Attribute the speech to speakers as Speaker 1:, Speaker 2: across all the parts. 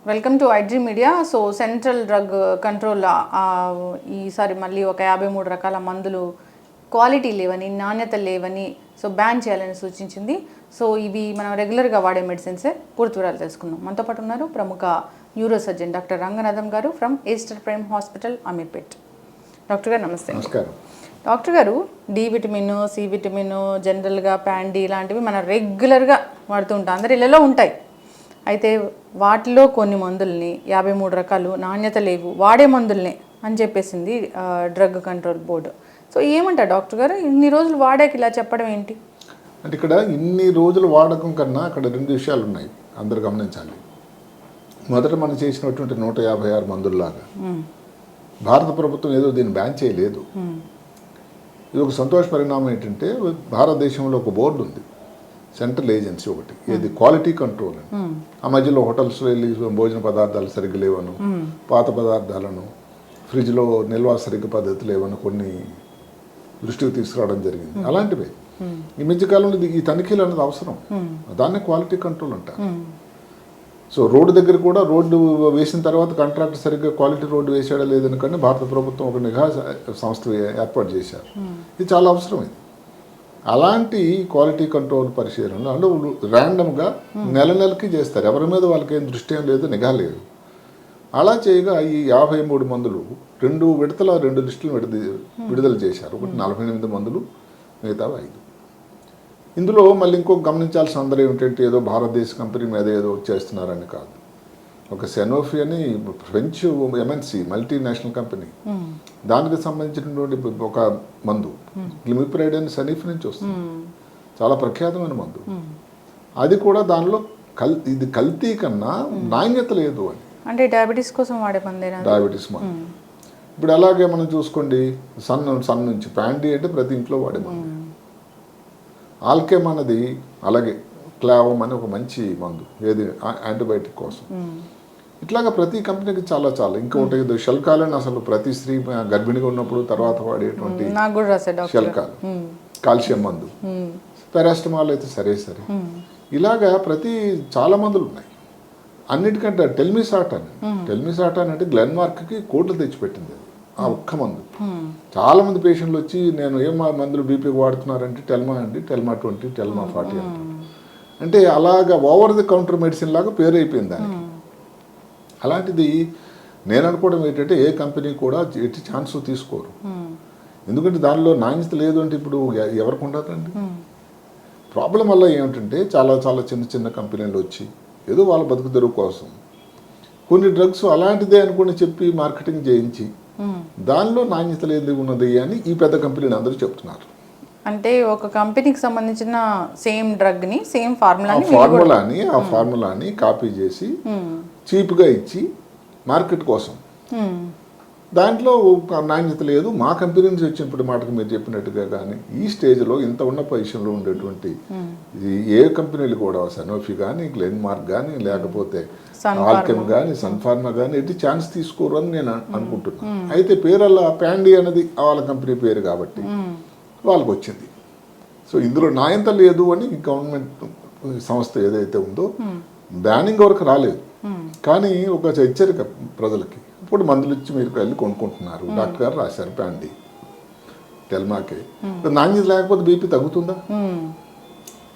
Speaker 1: Welcome to IG media. So central drug control ఈసారి మళ్ళీ ఒక 53 రకాల మందులు క్వాలిటీ లేవని, నాణ్యత లేవని సో బ్యాన్ చేయాలని సూచించింది. సో ఇవి మనం రెగ్యులర్గా వాడే మెడిసిన్సే. పూర్తి వివరాలు తెలుసుకుందాం. మనతో పాటు ఉన్నారు ప్రముఖ న్యూరో సర్జన్ డాక్టర్ రంగనాథం గారు from Easter prime hospital, Ameerpet. Doctor గారు నమస్తే.
Speaker 2: నమస్కారం.
Speaker 1: డాక్టర్ గారు, డి విటమిన్, సి విటమిన్, జనరల్గా ప్యాండీ ఇలాంటివి మనం రెగ్యులర్గా వాడుతూ ఉంటాం, అందరి ఇళ్ళలో ఉంటాయి. అయితే వాటిలో కొన్ని మందుల్ని 53 రకాలు నాణ్యత లేవు, వాడే మందుల్ని అని చెప్పేసింది డ్రగ్ కంట్రోల్ బోర్డు. సో ఏమంటారు డాక్టర్ గారు, ఇన్ని రోజులు వాడాక ఇలా చెప్పడం ఏంటి?
Speaker 2: అంటే ఇక్కడ ఇన్ని రోజులు వాడకం కన్నా అక్కడ 2 విషయాలు ఉన్నాయి, అందరూ గమనించాలి. మొదట మనం చేసినటువంటి 156 మందుల్లాగా భారత ప్రభుత్వం ఏదో దీన్ని బ్యాన్ చేయలేదు. ఇది ఒక సంతోష పరిణామం. ఏంటంటే భారతదేశంలో ఒక బోర్డు ఉంది, సెంట్రల్ ఏజెన్సీ ఒకటి, ఇది క్వాలిటీ కంట్రోల్ అని. ఆ మధ్యలో హోటల్స్లో వెళ్ళి భోజన పదార్థాలు సరిగ్గా లేవను, పాత పదార్థాలను ఫ్రిడ్జ్లో నిల్వ సరిగ్గా పద్ధతి లేవను కొన్ని దృష్టికి తీసుకురావడం జరిగింది. అలాంటివే ఈ మధ్యకాలంలో ఈ తనిఖీలు అనేది అవసరం, దాన్నే క్వాలిటీ కంట్రోల్ అంటారు. సో రోడ్డు దగ్గర కూడా రోడ్డు వేసిన తర్వాత కాంట్రాక్టర్ సరిగ్గా క్వాలిటీ రోడ్డు వేసాడా లేదని కానీ భారత ప్రభుత్వం ఒక నిఘా సంస్థ ఏర్పాటు చేశారు. ఇది చాలా అవసరం. ఇది అలాంటి క్వాలిటీ కంట్రోల్ పరిశీలనలు అంటే ర్యాండమ్గా నెలకి చేస్తారు. ఎవరి మీద వాళ్ళకి ఏం దృష్టి ఏం లేదు, నిఘా లేదు. అలా చేయగా ఈ 53 మందులు 2 విడతల 2 లిస్టులు విడుదల చేశారు. ఒకటి 48 మందులు, మిగతా 5. ఇందులో మళ్ళీ ఇంకొక గమనించాల్సిన అందరూ ఏమిటంటే ఏదో భారతదేశ కంపెనీ మీద ఏదో చేస్తున్నారని కాదు. ఒక సెనోఫీ అని ఫ్రెంచ్ ఎంఎన్సి మల్టీనేషనల్ కంపెనీ, దానికి సంబంధించినటువంటి ఒక మందు గ్లిమిప్రైడ్ అని సనీఫ్ నుంచి వస్తుంది, చాలా ప్రఖ్యాతమైన మందు. అది కూడా దానిలో ఇది కల్తీ కన్నా నాణ్యత లేదు అని.
Speaker 1: అంటే డయాబెటీస్ కోసం వాడే మందేనా?
Speaker 2: డయాబెటీస్ మందు. ఇప్పుడు అలాగే మనం చూసుకోండి, సన్ నుంచి ప్యాండీ అంటే ప్రతి ఇంట్లో వాడే మందు. ఆల్కెమ్ అన్నది అలాగే క్లావమ్ అని ఒక మంచి మందు, ఏది యాంటీబయాటిక్ కోసం. ఇట్లాగా ప్రతి కంపెనీకి చాలా ఇంకొకటి షెల్కాల్ అని, అసలు ప్రతి స్త్రీ గర్భిణిగా ఉన్నప్పుడు తర్వాత వాడేటువంటి షెల్కాల్, కాల్షియం మందు. పారాసిటమాల్ అయితే సరే. ఇలాగా చాలా మందులు ఉన్నాయి. అన్నిటికంటే టెల్మిసాటాన్ అంటే గ్లెన్మార్క్కి కోట్లు తెచ్చిపెట్టింది ఆ ఒక్క మందు. చాలా మంది పేషెంట్లు వచ్చి నేను ఏం మందులు బీపీకి వాడుతున్నారంటే టెల్మా 20, టెల్మా 40 అంటారు. అంటే అలాగా ఓవర్ ది కౌంటర్ మెడిసిన్ లాగా పేరు అయిపోయింది దానికి. అలాంటిది నేను అనుకోవడం ఏంటంటే ఏ కంపెనీ కూడా ఎట్టి ఛాన్స్ తీసుకోరు. ఎందుకంటే దానిలో నాణ్యత లేదు అంటే ఇప్పుడు ఎవరికి ఉండదండి. ప్రాబ్లం వల్ల ఏమిటంటే చాలా చిన్న కంపెనీలు వచ్చి ఏదో వాళ్ళ బతుకు తెరువు కోసం కొన్ని డ్రగ్స్ అలాంటిదే అనుకుని చెప్పి మార్కెటింగ్ చేయించి దానిలో నాణ్యత లేదు ఉన్నది అని ఈ పెద్ద కంపెనీలు అందరూ చెప్తున్నారు.
Speaker 1: అంటే ఒక కంపెనీకి సంబంధించిన సేమ్ డ్రగ్ ని, సేమ్
Speaker 2: ఫార్ములాని కాపీ చేసి చీప్గా ఇచ్చి మార్కెట్ కోసం, దాంట్లో నాణ్యత లేదు. మా కంపెనీ నుంచి వచ్చినప్పుడు మాటకు మీరు చెప్పినట్టుగా కానీ ఈ స్టేజ్లో ఇంత ఉన్న పొజిషన్లో ఉండేటువంటి ఏ కంపెనీలు కూడా సనోఫీ కానీ, గ్లెన్మార్క్ కానీ, లేకపోతే ఆల్కెమ్ కానీ, సన్ఫార్మా కానీ ఎట్టి ఛాన్స్ తీసుకోరు అని నేను అనుకుంటున్నాను. అయితే పేరల్లా ప్యాండీ అనేది వాళ్ళ కంపెనీ పేరు కాబట్టి వాళ్ళకి వచ్చింది. సో ఇందులో నాణ్యత లేదు అని గవర్నమెంట్ సంస్థ ఏదైతే ఉందో బ్యానింగ్ వరకు రాలేదు, కానీ ఒక హెచ్చరిక ప్రజలకి. ఇప్పుడు మందులు ఇచ్చి మీరు వెళ్ళి కొనుక్కుంటున్నారు, డాక్టర్ గారు రాశారు ప్యాండీ, టెల్మాకే. నాణ్యత లేకపోతే బీపీ తగ్గుతుందా?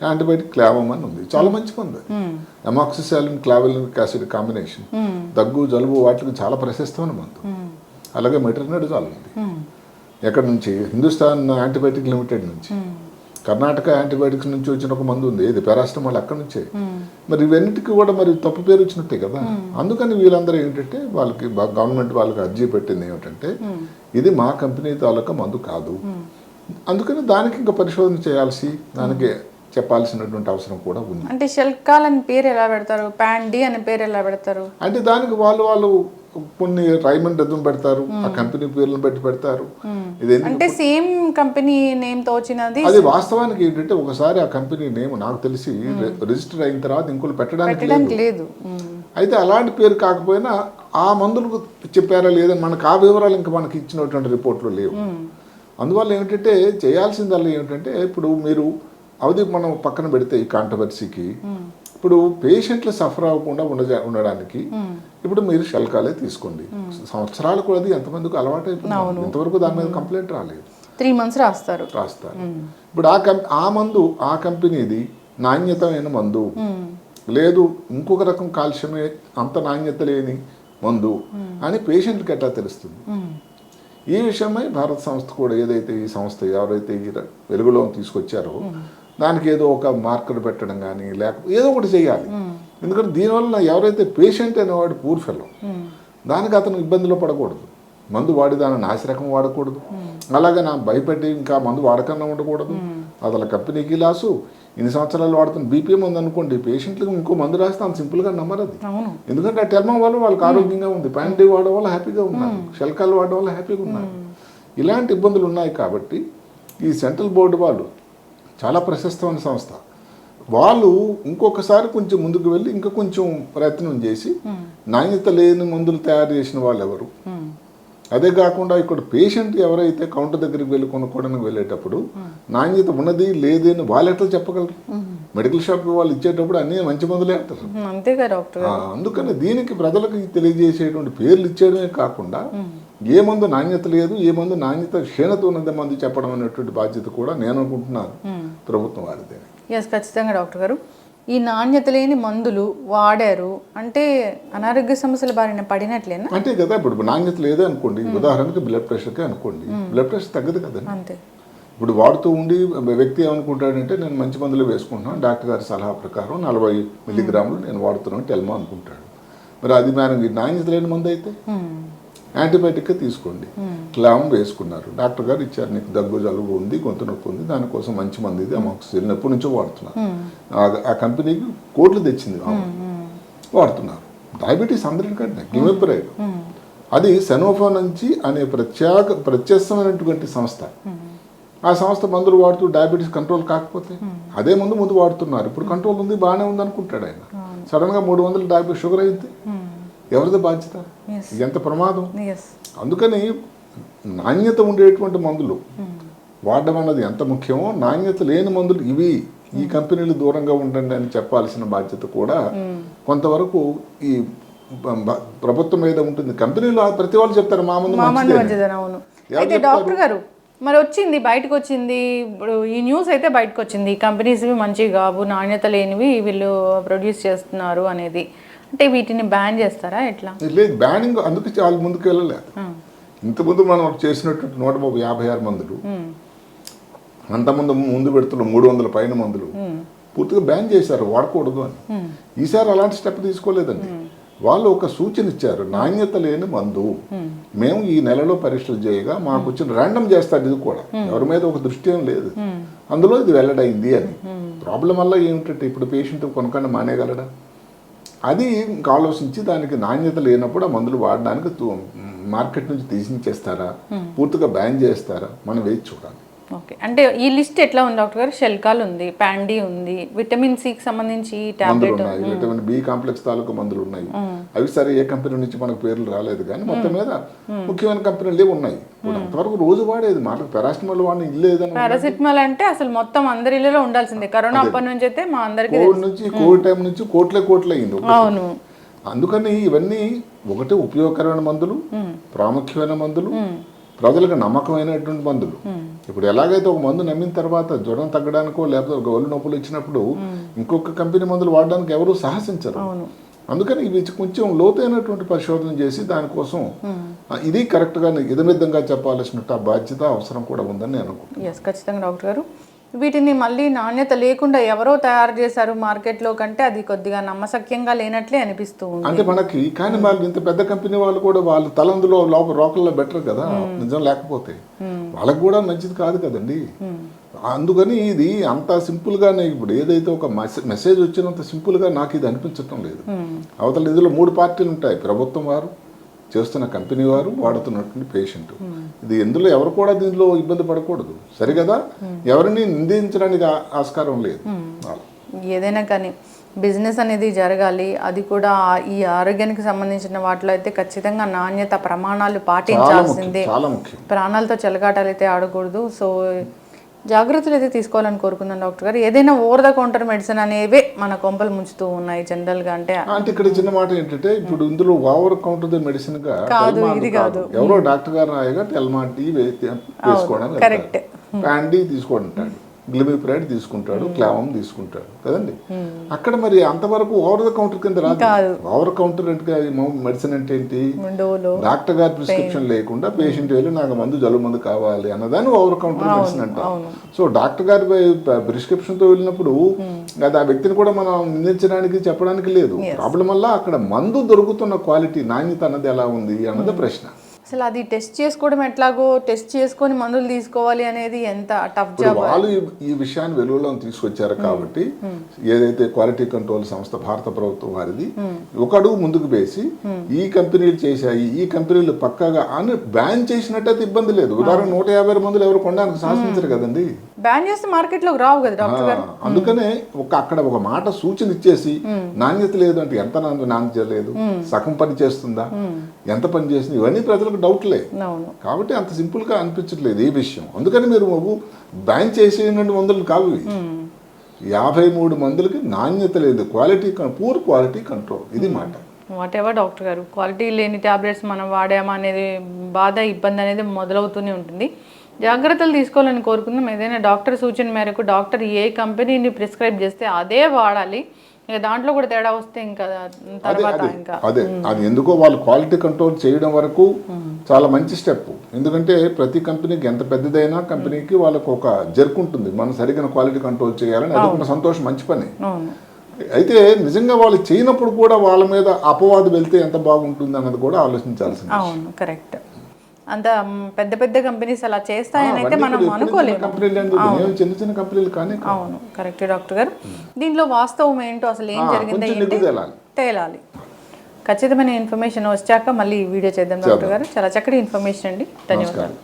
Speaker 2: యాంటీబయాటిక్ క్లావమ్ అని ఉంది, చాలా మంచి మంది. అమాక్సిసిలిన్ క్లావెలినిక్ యాసిడ్ కాంబినేషన్ దగ్గు, జలుబు వాటికి చాలా ప్రశస్తమైన మందు. అలాగే మెటర్నడజాల్ ఉంది. ఎక్కడి నుంచి? హిందుస్థాన్ యాంటీబయాటిక్ లిమిటెడ్ నుంచి. కర్ణాటక యాంటీబయాటిక్స్ నుంచి వచ్చిన ఒక మందు ఉంది, ఇది పారాసిటమాల్ అక్కడి నుంచే. మరి ఇవన్నిటికీ కూడా మరి తప్పు పేరు వచ్చినట్టే కదా. అందుకని వీళ్ళందరూ ఏంటంటే వాళ్ళకి గవర్నమెంట్ వాళ్ళకి అర్జీ పెట్టింది ఏమిటంటే ఇది మా కంపెనీ తాలూకా మందు కాదు, అందుకని దానికి ఇంకా పరిశోధన చేయాల్సి, దానికి చెప్పాల్సినటువంటి అవసరం కూడా ఉంది.
Speaker 1: అంటే షెల్కాల్ అని పేరు ఎలా పెడతారు, ప్యాండీ అని పేరు ఎలా పెడతారు?
Speaker 2: అంటే దానికి వాళ్ళు కొన్ని రైమండ్ రథం పెడతారు, ఆ కంపెనీ పేర్లను బట్టి పెడతారు.
Speaker 1: అంటే సేమ్ కంపెనీ నేమ్ తో వచ్చినది.
Speaker 2: అది వాస్తవానికి ఏంటంటే ఒకసారి ఆ కంపెనీ నేమ్ నాకు తెలిసి రిజిస్టర్ అయిన తర్వాత ఇంకోటి పెట్టడానికి లేదు. అయితే అలాంటి పేరు కాకపోయినా ఆ మందులు చెప్పారా లేదని మనకు ఆ వివరాలు ఇంకా మనకి ఇచ్చినటువంటి రిపోర్ట్లు లేవు. అందువల్ల ఏమిటంటే చేయాల్సిందల్లా ఏమిటంటే ఇప్పుడు మీరు అవధి మనం పక్కన పెడితే ఈ కాంట్రవర్సీకి ఇప్పుడు పేషెంట్లు సఫర్ అవ్వకుండా ఉండడానికి ఇప్పుడు మీరు షెల్కాలే తీసుకోండి. సంవత్సరాలు కూడా అది ఎంతమందికి అలవాటు అయిపోయింది, ఇంతవరకు దాని మీద కంప్లైంట్ రాలేదు.
Speaker 1: 3 months రాస్తారు.
Speaker 2: ఇప్పుడు ఆ మందు ఆ కంపెనీది నాణ్యతమైన మందు లేదు, ఇంకొక రకం కాల్షియమే అంత నాణ్యత లేని మందు అని పేషెంట్కి ఎట్లా తెలుస్తుంది? ఈ విషయమై భారత సంస్థ కూడా ఏదైతే ఈ సంస్థ ఎవరైతే ఈ వెలుగులో తీసుకొచ్చారో దానికి ఏదో ఒక మార్కర్ పెట్టడం కానీ లేకపోతే ఏదో ఒకటి చేయాలి. ఎందుకంటే దీనివల్ల ఎవరైతే పేషెంట్ అనేవాడు పూర్ ఫెలో, దానికి అతను ఇబ్బందిలో పడకూడదు. మందు వాడి దాన్ని నాసిరకం వాడకూడదు, అలాగే నా భయపెట్టి ఇంకా మందు వాడకన్నా ఉండకూడదు. అసలు కంపెనీకి లాసు. ఇన్ని సంవత్సరాలు వాడుతున్న బీపీఎం ఉందనుకోండి, పేషెంట్లకు ఇంకో మందు రాస్తే అంత సింపుల్గా నమ్మరు అది. ఎందుకంటే ఆ టెల్మా వల్ల వాళ్ళకి ఆరోగ్యంగా ఉంది, ప్యాంటీ వాడడం వల్ల హ్యాపీగా ఉన్నారు, షెల్కాలు వాడడం వల్ల హ్యాపీగా ఉన్నారు. ఇలాంటి ఇబ్బందులు ఉన్నాయి. కాబట్టి ఈ సెంట్రల్ బోర్డు వాళ్ళు చాలా ప్రశస్తమైన సంస్థ, వాళ్ళు ఇంకొకసారి కొంచెం ముందుకు వెళ్ళి ఇంకా కొంచెం ప్రయత్నం చేసి నాణ్యత లేని మందులు తయారు చేసిన వాళ్ళు ఎవరు, అదే కాకుండా ఇక్కడ పేషెంట్ ఎవరైతే కౌంటర్ దగ్గరికి వెళ్ళి కొనుక్కోవడానికి వెళ్ళేటప్పుడు నాణ్యత ఉన్నది లేదే అని వాళ్ళు ఎట్లా చెప్పగలరు? మెడికల్ షాప్ వాళ్ళు ఇచ్చేటప్పుడు అన్ని మంచి మందులే అంటారు.
Speaker 1: అంతేగా డాక్టర్.
Speaker 2: అందుకని దీనికి ప్రజలకు తెలియజేసేటువంటి పేర్లు ఇచ్చేయడమే కాకుండా ఏ మందు నాణ్యత లేదు, ఏ మందు నాణ్యత క్షీణత ఉన్నది మందు చెప్పడం అనేటువంటి బాధ్యత కూడా నేను అనుకుంటున్నాను ప్రభుత్వం వారిదే.
Speaker 1: ఎస్, ఖచ్చితంగా డాక్టర్ గారు. ఈ నాణ్యత లేని మందులు వాడారు అంటే అనారోగ్య సమస్యల బారిన పడినట్లేనా?
Speaker 2: అంతే కదా. ఇప్పుడు నాణ్యత లేదే అనుకోండి, ఉదాహరణకి బ్లడ్ ప్రెషర్కే అనుకోండి, బ్లడ్ ప్రెషర్ తగ్గదు కదా.
Speaker 1: అంతే.
Speaker 2: ఇప్పుడు వాడుతూ ఉండి వ్యక్తి ఏమనుకుంటాడంటే నేను మంచి మందులు వేసుకుంటున్నాను, డాక్టర్ గారి సలహా ప్రకారం 40 మిల్లీగ్రాములు నేను వాడుతున్నాను టెల్మా అనుకుంటాడు. మరి అది మనం నాణ్యత లేని మందు అయితే యాంటీబయాటిక్గా తీసుకోండి, క్లామ్ వేసుకున్నారు, డాక్టర్ గారు ఇచ్చారు, నీకు దగ్గు జలుబు ఉంది, గొంతు నొప్పి ఉంది, దానికోసం మంచి మంది ఇది అమాక్సిసిలిన్ ఎప్పటి నుంచో వాడుతున్నారు, ఆ కంపెనీకి కోట్లు తెచ్చింది, వాడుతున్నారు. డయాబెటీస్ అందరికంటే గ్లిమిప్రైడ్, అది సెనోఫా నుంచి అనే ప్రత్యక్షమైనటువంటి సంస్థ. ఆ సంస్థ మందులు వాడుతూ డయాబెటీస్ కంట్రోల్ కాకపోతే అదే ముందు వాడుతున్నారు. ఇప్పుడు కంట్రోల్ ఉంది, బాగానే ఉంది అనుకుంటాడు ఆయన, సడన్గా 300 డయాబెటీస్ షుగర్ అయితే ఎవరిది బాధ్యత? ఎంత ప్రమాదం. అందుకని నాణ్యత ఉండేటువంటి మందులు వాడడం అన్నది ఎంత ముఖ్యమో, నాణ్యత లేని మందులు ఇవి ఈ కంపెనీలు దూరంగా ఉండండి అని చెప్పాల్సిన బాధ్యత కూడా కొంతవరకు ఈ ప్రభుత్వం మీద ఉంటుంది. కంపెనీలు ప్రతి వాళ్ళు చెప్తారు మా ముందు
Speaker 1: మంచిదని. అవును. అయితే డాక్టర్ గారు మరి వచ్చింది, బయటకు వచ్చింది, ఇప్పుడు ఈ న్యూస్ అయితే బయటకు వచ్చింది, కంపెనీస్ మంచివి కావు, నాణ్యత లేనివి వీళ్ళు ప్రొడ్యూస్ చేస్తున్నారు అనేది, అంటే వీటిని బ్యాన్ చేస్తారా ఎట్లా? లేదు,
Speaker 2: బ్యానింగ్ అందుకు చాలా ముందుకు వెళ్ళలేదు. ఇంతకుముందు మనం చేసినటువంటి 156 మందులు, ముందు పెడుతున్న 300 పైన మందులు పూర్తిగా బ్యాన్ చేశారు, వాడకూడదు అని. ఈసారి అలాంటి స్టెప్ తీసుకోలేదండి. వాళ్ళు ఒక సూచన ఇచ్చారు, నాణ్యత లేని మందు మేము ఈ నెలలో పరీక్షలు చేయగా మాకు వచ్చిన ర్యాండమ్ చేస్తారు, ఇది కూడా ఎవరి మీద ఒక దృష్టి ఏం లేదు, అందులో ఇది వెల్లడైంది అని. ప్రాబ్లం వల్ల ఏమిటంటే ఇప్పుడు పేషెంట్ కొనకుండా మానేయగలడా? అది ఇంకా ఆలోచించి దానికి నాణ్యత లేనప్పుడు ఆ మందులు వాడడానికి మార్కెట్ నుంచి తీసించేస్తారా, పూర్తిగా బ్యాన్ చేస్తారా, మనం వేచి చూడాలి.
Speaker 1: ఓకే, అంటే ఈ లిస్ట్ ఎట్లా ఉంది డాక్టర్ గారు? షెల్కాల్ ఉంది, ప్యాండీ ఉంది, విటమిన్ సికి సంబంధించి టాబ్లెట్
Speaker 2: ఉన్నాయి, విటమిన్ బి కాంప్లెక్స్ తాలూకు మందులు ఉన్నాయి. అవి సరే ఏ కంపెనీ నుంచి మనకు పేర్లు రాలేదు, కానీ మొత్తం మీద ముఖ్యమైన కంపెనీలు ఉన్నాయి. అంతవరకు రోజు వాడేది మాటకు పారాసిటమాల్ వాడిని ఇల్లు ఏదైనా,
Speaker 1: పారాసిటమాల్ అంటే అసలు మొత్తం అందరి ఇళ్ళలో ఉండాల్సిందే. కరోనా అప్పటి నుంచి అయితే మా అందరికి
Speaker 2: కోవిడ్ టైం నుంచి కోట్లే అయింది. అవును. అందుకని ఇవన్నీ ఒకటి ఉపయోగకరమైన మందులు, ప్రాముఖ్యమైన మందులు, ప్రజలకు నమ్మకమైనటువంటి మందులు. ఇప్పుడు ఎలాగైతే ఒక మందు నమ్మిన తర్వాత జ్వరం తగ్గడానికో లేకపోతే ఒళ్ళు నొప్పులు ఇచ్చినప్పుడు ఇంకొక కంపెనీ మందులు వాడడానికి ఎవరు సాహసించరు. అందుకని ఇవి కొంచెం లోతైనటువంటి పరిశోధన చేసి దానికోసం ఇది కరెక్ట్గా ఇదమిద్దంగా చెప్పాల్సిన బాధ్యత అవసరం కూడా ఉందని నేను అనుకుంటున్నాను.
Speaker 1: ఖచ్చితంగా డాక్టర్ గారు. వీటిని మళ్ళీ నాణ్యత లేకుండా ఎవరో తయారు చేశారు మార్కెట్లో కంటే అది కొద్దిగా నమ్మశక్యంగా లేనట్లే అనిపిస్తుంది.
Speaker 2: అంటే మనకి కానీ వాళ్ళు ఇంత పెద్ద కంపెనీ వాళ్ళు కూడా వాళ్ళ తలందులో రోకల్లో బెటర్ కదా, నిజం లేకపోతే వాళ్ళకు కూడా మంచిది కాదు కదండి. అందుకని ఇది అంత సింపుల్గానే ఇప్పుడు ఏదైతే ఒక మెసేజ్ వచ్చినంత సింపుల్గా నాకు ఇది అనిపించటం లేదు. అవతల ఇందులో 3 పార్టీలు ఉంటాయి, ప్రభుత్వం వారు, చేస్తున్న కంపెనీ వారు, వాడుతున్నటువంటి పేషెంట్. ఇది ఎందులో ఎవరు కూడా దీనిలో ఇబ్బంది పడకూడదు, సరిగదా? ఎవరిని నిందించడానికి ఆస్కారం లేదు.
Speaker 1: ఏదైనా కానీ బిజినెస్ అనేది జరగాలి, అది కూడా ఈ ఆరోగ్యానికి సంబంధించిన వాటిలో అయితే ఖచ్చితంగా నాణ్యత ప్రమాణాలు పాటించాల్సిందే. ప్రాణాలతో చెలగాటాలు అయితే ఆడకూడదు. సో జాగ్రత్తలు అయితే తీసుకోవాలని కోరుకున్నాను డాక్టర్ గారు. ఏదైనా ఓవర్ ద కౌంటర్ మెడిసిన్ అనేవే మన కొంపలు ముంచుతూ ఉన్నాయి జనరల్గా. అంటే
Speaker 2: ఇక్కడ చిన్న మాట ఏంటంటే ఇప్పుడు ఇందులో ఓవర్ కౌంటర్ మెడిసిన్ గా
Speaker 1: కాదు,
Speaker 2: టెల్మాన్
Speaker 1: ఇది కాదు.
Speaker 2: ఎవరో డాక్టర్ గారు రాయగా టెల్మాన్ టీ వేసుకోవడానికి
Speaker 1: కరెక్ట్.
Speaker 2: ప్యాండీ తీసుకుంటాడు, గ్లిమిప్రైడ్ తీసుకుంటాడు, క్లావం తీసుకుంటాడు కదండి. అక్కడ మరి అంతవరకు ఓవర్ ద కౌంటర్ కింద రాదు. ఓవర్ కౌంటర్ అంటే మెడిసిన్ అంటే ఏంటి? డాక్టర్ గారి ప్రిస్క్రిప్షన్ లేకుండా పేషెంట్ వెళ్ళి నాకు మందు జలుబు మందు కావాలి అన్నదాన్ని ఓవర్ కౌంటర్ మెడిసిన్ అంటారు. సో డాక్టర్ గారి ప్రిస్క్రిప్షన్ తో వెళ్ళినప్పుడు అది ఆ వ్యక్తిని కూడా మనం నిందించడానికి చెప్పడానికి లేదు. ప్రాబ్లం వల్ల అక్కడ మందు దొరుకుతున్న క్వాలిటీ నాణ్యత అన్నది ఎలా ఉంది అన్నది ప్రశ్న.
Speaker 1: అసలు అది టెస్ట్ చేసుకోవడం ఎట్లాగో, టెస్ట్ చేసుకొని మందులు తీసుకోవాలి అనేది ఎంత టఫ్ జాబ్.
Speaker 2: వాళ్ళు ఈ విషయాన్ని వెలుగులో తీసుకొచ్చారు కాబట్టి ఏదైతే క్వాలిటీ కంట్రోల్ సంస్థ భారత ప్రభుత్వం వారిది ఒక అడుగు ముందుకు వేసి ఈ కంపెనీలు చేశాయి, ఈ కంపెనీలు పక్కగా అని బ్యాన్ చేసినట్టయితే ఇబ్బంది లేదు. ఉదాహరణ 150 మందులు ఎవరు కొనడానికి సాహసించరు కదండి.
Speaker 1: బ్యాన్ చేస్తే మార్కెట్లోకి రావు కదా డాక్టర్ గారు.
Speaker 2: అందుకనే అక్కడ ఒక మాట సూచన ఇచ్చేసి నాణ్యత లేదు అంటే ఎంత నాణ్యత లేదు, సగం పని చేస్తుందా, ఎంత పని చేస్తుంది, ఇవన్నీ ప్రజలకు డౌట్లే. కాబట్టి అంత సింపుల్ గా అనిపించట్లేదు ఈ విషయం. అందుకని మీరు బ్యాన్ చేసేటువంటి మందులు కావు 53 మందులకి నాణ్యత లేదు, క్వాలిటీ పూర్ క్వాలిటీ కంట్రోల్, ఇది మాట.
Speaker 1: వాట్ ఎవర్ డాక్టర్ గారు, క్వాలిటీ లేని టాబ్లెట్స్ మనం వాడామా అనేది బాధ, ఇబ్బంది అనేది మొదలవుతూనే ఉంటుంది. జాగ్రత్తలు తీసుకోవాలని కోరుకుందాం. ఏదైనా డాక్టర్ సూచన మేరకు డాక్టర్ ఏ కంపెనీని ప్రిస్క్రైబ్ చేస్తే అదే వాడాలి. ఇక దాంట్లో కూడా తేడా వస్తే ఇంకా తర్వాత ఇంకా
Speaker 2: అది ఎందుకో వాళ్ళు క్వాలిటీ కంట్రోల్ చేయడం వరకు చాలా మంచి స్టెప్. ఎందుకంటే ప్రతి కంపెనీకి ఎంత పెద్దదైనా కంపెనీకి వాళ్ళకు ఒక జర్క్ ఉంటుంది, మనం సరిగ్గా క్వాలిటీ కంట్రోల్ చేయాలని. అది ఒక సంతోషం, మంచి పని. అయితే నిజంగా వాళ్ళు చేయనప్పుడు కూడా వాళ్ళ మీద అపవాదు వెళ్తే ఎంత బాగుంటుంది అన్నది కూడా ఆలోచించాల్సింది.
Speaker 1: అవును, కరెక్ట్. అంత పెద్ద పెద్ద కంపెనీస్ అలా చేస్తాయని అయితే మనం అనుకోలేము.
Speaker 2: చిన్న చిన్న కంపెనీలు కానీ.
Speaker 1: అవును, కరెక్ట్ డాక్టర్ గారు. దీంట్లో వాస్తవం ఏంటో, అసలు ఏం జరిగిందో తేలాలి. ఖచ్చితమైన ఇన్ఫర్మేషన్ వచ్చాక మళ్ళీ వీడియో చేద్దాం డాక్టర్ గారు. చాలా చక్కటి ఇన్ఫర్మేషన్ అండి. ధన్యవాదాలు.